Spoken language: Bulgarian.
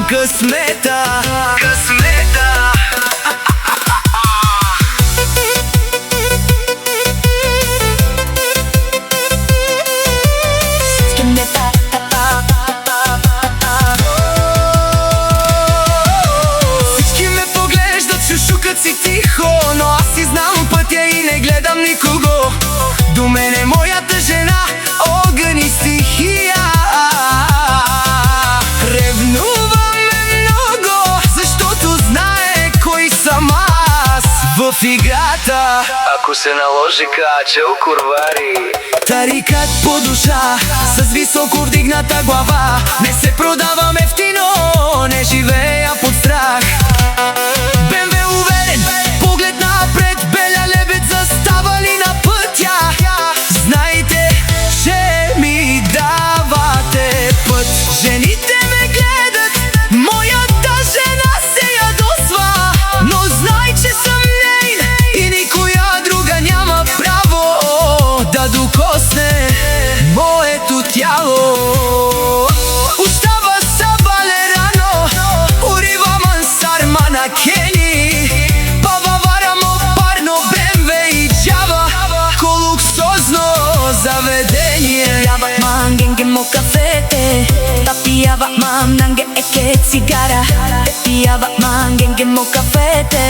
късмета, късмета. Всички ме поглеждат, шушукат си тихо, но аз си знам пътя и не гледам никого. До мене моята жена огън и стихия. Ревнуваме много, защото знае кой съм аз в играта. Ако се наложи качел курвари. Тарикат по душа, с високо вдигната глава. Не се продавам ефтино, не живея под страх. БМВ уверен, поглед напред, беля лебед заставали на пътя. Знайте, че ми давате път. Жените ме гледат, моята жена се ядосва, но знай, че съм нейн и никоя друга няма право да докосне моето тяло. Остава са балерано, урива мансар манакени, пававарамо парно БМВ и джава, колуксозно заведение. Mangengemo kafete, tapiava mam nange eke cigara, tapiava mangengemo kafete.